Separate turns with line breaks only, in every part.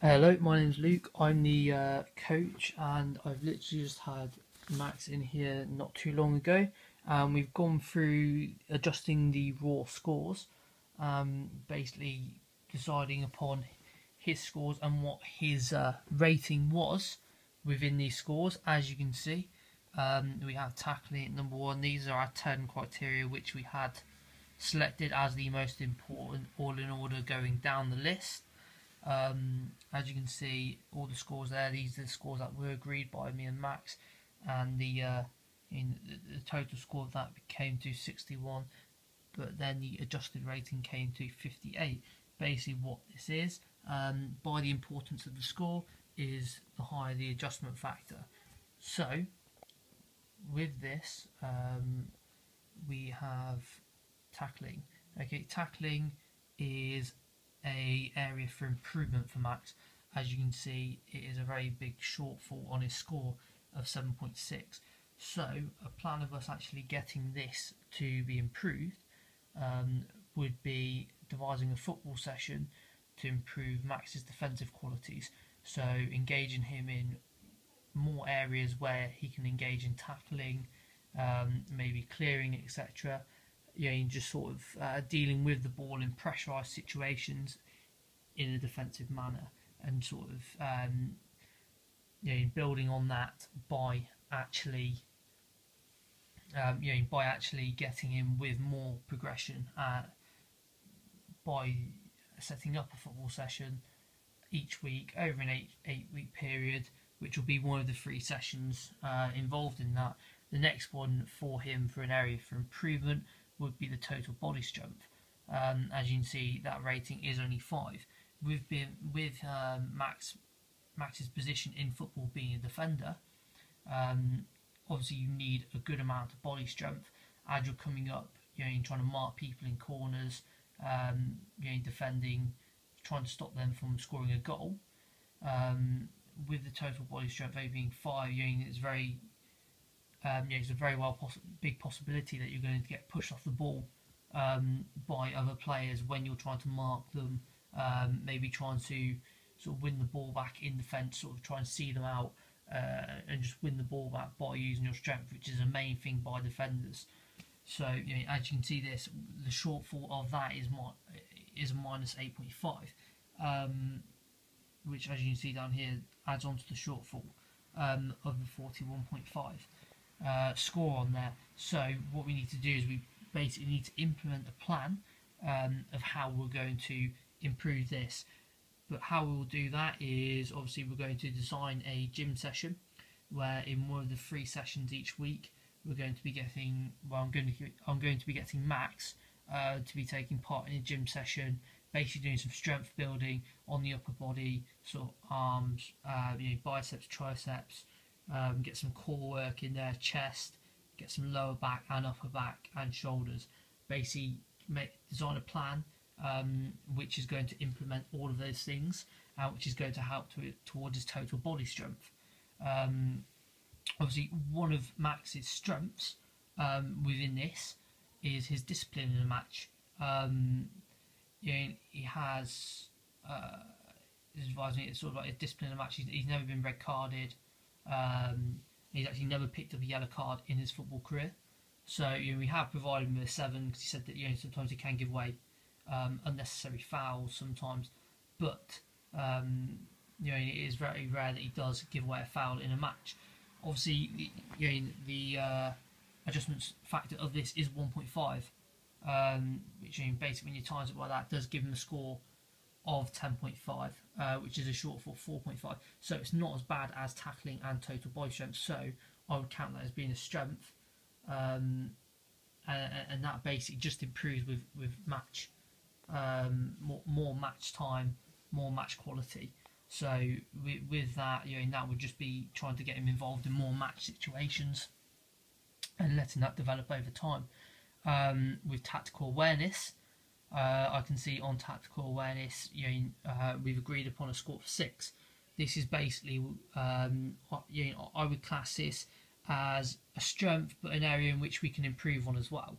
Hello, my name's Luke. I'm the coach, and I've literally just had Max in here not too long ago. We've gone through adjusting the raw scores, basically deciding upon his scores and what his rating was within these scores. As you can see, we have tackling at number one. These are our 10 criteria which we had selected as the most important, all in order going down the list. As you can see, all the scores there, these are the scores that were agreed by me and Max, and the total score of that came to 61, but then the adjusted rating came to 58. Basically what this is, by the importance of the score, is the higher the adjustment factor. So with this, we have tackling. Okay, tackling is a area for improvement for Max. As you can see, it is a very big shortfall on his score of 7.6. So a plan of us actually getting this to be improved would be devising a football session to improve Max's defensive qualities. So engaging him in more areas where he can engage in tackling, maybe clearing, etc. Just sort of dealing with the ball in pressurised situations in a defensive manner, and sort of building on that by actually getting him with more progression, by setting up a football session each week over an eight week period, which will be one of the 3 sessions involved in that. The next one for him for an area for improvement would be the total body strength. As you can see, that rating is only 5. With Max's position in football being a defender, obviously you need a good amount of body strength as you're coming up. You're trying to mark people in corners, defending, trying to stop them from scoring a goal. With the total body strength only being 5, it's very it's a very big possibility that you're going to get pushed off the ball by other players when you're trying to mark them, maybe trying to sort of win the ball back in defence, sort of try and see them out, and just win the ball back by using your strength, which is a main thing by defenders. So as you can see, the shortfall of that is a minus 8.5, which, as you can see down here, adds on to the shortfall of the 41.5 score on there. So what we need to do is we basically need to implement a plan of how we're going to improve this. But how we will do that is, obviously, we're going to design a gym session where in one of the 3 sessions each week we're going to be getting, I'm going to be getting Max to be taking part in a gym session, basically doing some strength building on the upper body, sort of arms, biceps, triceps, get some core work in there, chest, get some lower back and upper back and shoulders. Basically design a plan which is going to implement all of those things, which is going to help towards his total body strength. Obviously, one of Max's strengths within this is his discipline in a match. He has, this advised me, it's sort of like a discipline in a match. He's never been red carded. He's actually never picked up a yellow card in his football career. So we have provided him with a 7 because he said that sometimes he can give away unnecessary fouls sometimes, but it is very rare that he does give away a foul in a match. Obviously, the adjustment factor of this is 1.5, which basically when you times it by that does give him a score of 10.5, which is a shortfall of 4.5. So it's not as bad as tackling and total body strength. So I would count that as being a strength, and that basically just improves with match, more match time, more match quality. So with that, that would just be trying to get him involved in more match situations and letting that develop over time. With tactical awareness, I can see on tactical awareness, we've agreed upon a score of 6. This is basically, I would class this as a strength, but an area in which we can improve on as well.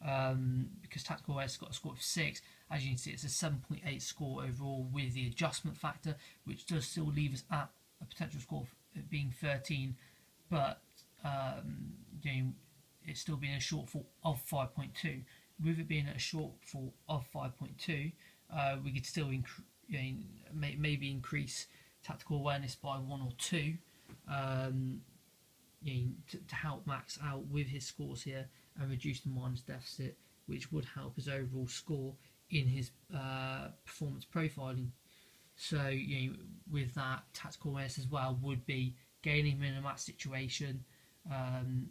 because tactical awareness got a score of 6. As you can see, it's a 7.8 score overall with the adjustment factor, which does still leave us at a potential score of it being 13, but it's still being a shortfall of 5.2. With it being a shortfall of 5.2, we could still maybe increase tactical awareness by 1 or 2 to help Max out with his scores here and reduce the minus deficit, which would help his overall score in his performance profiling. So with that, tactical awareness as well would be gaining him in a match situation and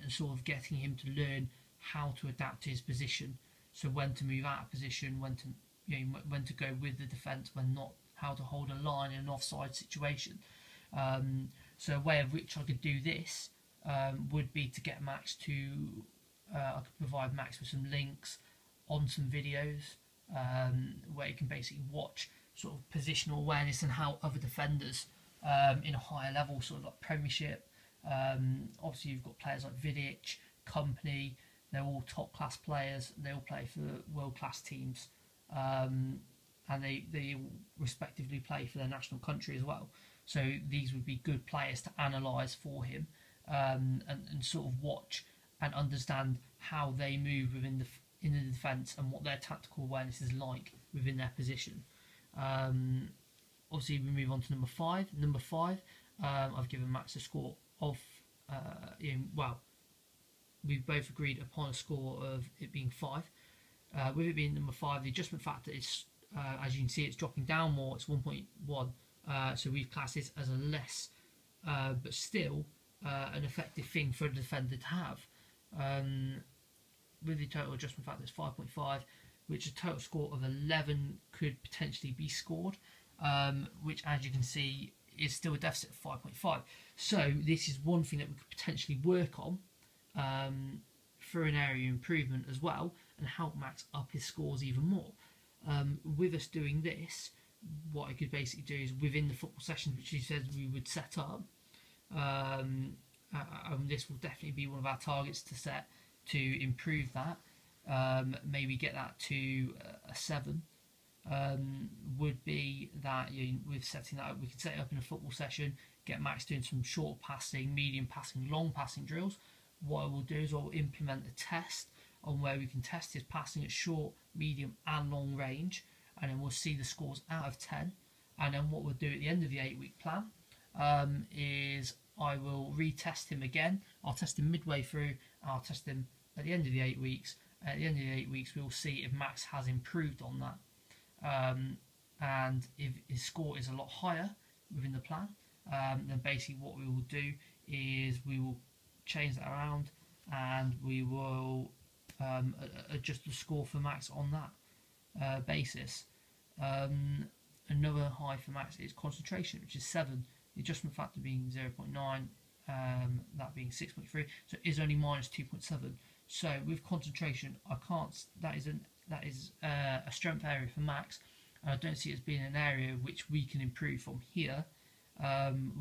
sort of getting him to learn how to adapt to his position. So when to move out of position, when to go with the defence, when not, how to hold a line in an offside situation. So a way of which I could do this would be to get Max to, I could provide Max with some links on some videos where you can basically watch sort of positional awareness and how other defenders in a higher level, sort of like Premiership. Obviously you've got players like Vidic, Company, they're all top class players, they all play for world class teams, and they respectively play for their national country as well. So these would be good players to analyse for him and sort of watch and understand how they move within the defence and what their tactical awareness is like within their position. Obviously, we move on to number 5. Number 5, I've given Max a score of, we've both agreed upon a score of it being 5. With it being number 5, the adjustment factor is, as you can see, it's dropping down more. It's 1.1. So we've classed this as a less, but still an effective thing for a defender to have. With the total adjustment factor, it's 5.5, which a total score of 11 could potentially be scored, which, as you can see, is still a deficit of 5.5. So this is one thing that we could potentially work on for an area improvement as well, and help Max up his scores even more. With us doing this, what I could basically do is within the football sessions which you said we would set up, this will definitely be one of our targets to set to improve that. Maybe get that to a 7. Would be that with setting that up, we could set it up in a football session, get Max doing some short passing, medium passing, long passing drills. What I will do is I'll implement a test on where we can test his passing at short, medium and long range, and then we'll see the scores out of 10. And then what we'll do at the end of the 8-week plan is I will retest him again. I'll test him midway through, I'll test him at the end of the 8 weeks. At the end of the 8 weeks, we'll see if Max has improved on that. And if his score is a lot higher within the plan, then basically what we will do is we will change that around and we will adjust the score for Max on that basis. Another high for Max is concentration, which is 7. The adjustment factor being 0.9, that being 6.3. So it is only minus 2.7. So with concentration, I can't. That is a strength area for Max, and I don't see it as being an area which we can improve from here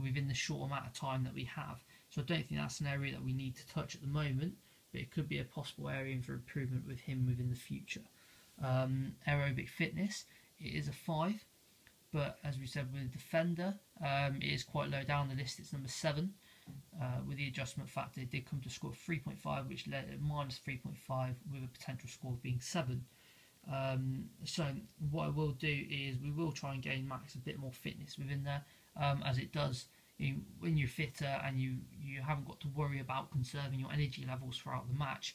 within the short amount of time that we have. So I don't think that's an area that we need to touch at the moment, but it could be a possible area for improvement with him within the future. Aerobic fitness, it is a 5, but as we said with defender, it is quite low down the list. It's number 7. With the adjustment factor, it did come to a score of 3.5, which led at minus 3.5 with a potential score of being 7. So what I will do is we will try and gain Max a bit more fitness within there, as it does when you're fitter and you haven't got to worry about conserving your energy levels throughout the match,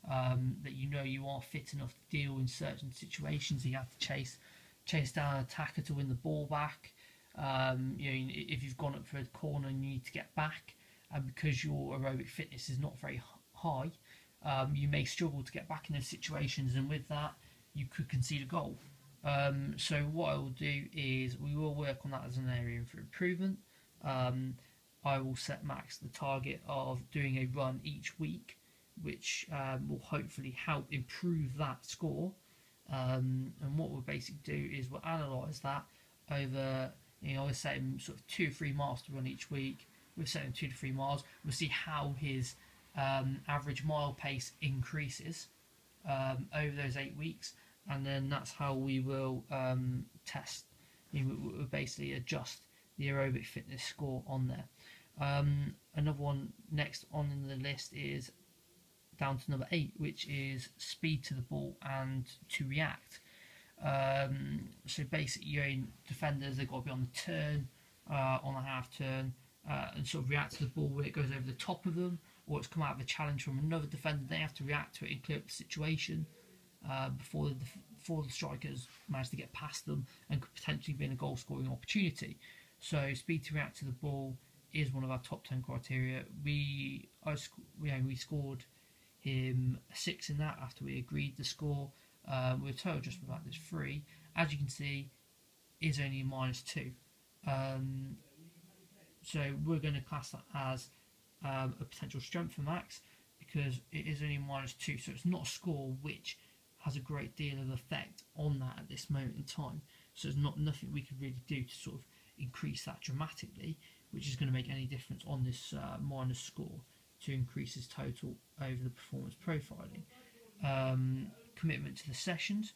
that you are fit enough to deal in certain situations. You have to chase down an attacker to win the ball back. If you've gone up for a corner and you need to get back, and because your aerobic fitness is not very high, you may struggle to get back in those situations, and with that you could concede a goal. So what I will do is we will work on that as an area for improvement. I will set Max the target of doing a run each week, which will hopefully help improve that score. And what we'll basically do is we'll analyse that over, we'll set him sort of 2 or 3 miles to run each week. We'll set him 2 to 3 miles. We'll see how his average mile pace increases over those 8 weeks, and then that's how we will test. We'll basically adjust the aerobic fitness score on there. Another one next on the list is down to number 8, which is speed to the ball and to react. So basically, your defenders, they've got to be on the turn, on a half turn, and sort of react to the ball when it goes over the top of them, or it's come out of a challenge from another defender. They have to react to it and clear up the situation before the strikers manage to get past them and could potentially be in a goal scoring opportunity. So speed to react to the ball is one of our top 10 criteria. We scored him a 6 in that after we agreed the score. With a total adjustment factor is 3. As you can see, is only a -2. So we're going to class that as a potential strength for Max because it is only -2. So it's not a score which has a great deal of effect on that at this moment in time. So there's nothing we could really do to sort of increase that dramatically, which is going to make any difference on this minus score to increase his total over the performance profiling. Commitment to the sessions.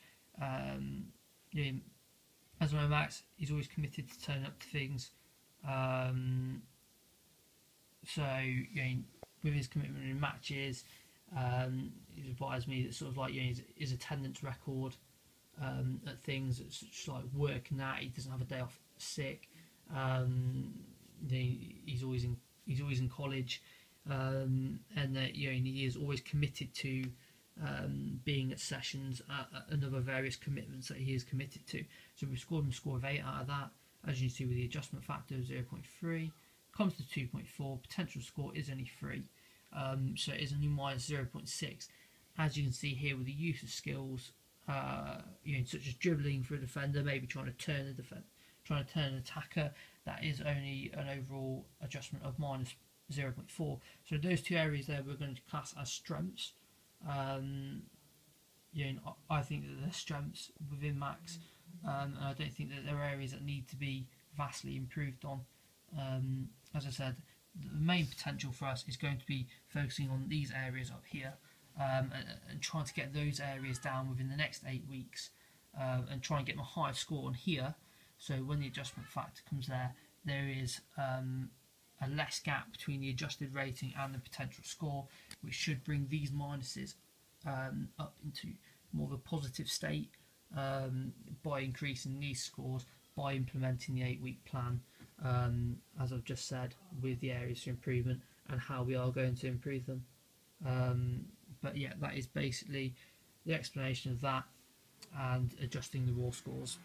As my Max, he's always committed to turn up to things. With his commitment in matches, he's advised me that sort of like his attendance record at things such like work and that he doesn't have a day off sick. He's always in college, and that he is always committed to being at sessions and other various commitments that he is committed to. So we scored him a score of 8 out of that, as you can see with the adjustment factor of 0.3. Comes to 2.4, potential score is only 3, so it is only -0.6. As you can see here with the use of skills, such as dribbling for a defender, maybe trying to turn an attacker, that is only an overall adjustment of -0.4. So those two areas there we're going to class as strengths. I think that they're strengths within Max, and I don't think that there are areas that need to be vastly improved on. As I said, the main potential for us is going to be focusing on these areas up here, and trying to get those areas down within the next 8 weeks, and try and get my highest score on here. So when the adjustment factor comes there, there is a less gap between the adjusted rating and the potential score, which should bring these minuses up into more of a positive state by increasing these scores, by implementing the 8-week plan, as I've just said, with the areas for improvement and how we are going to improve them. But yeah, that is basically the explanation of that and adjusting the raw scores.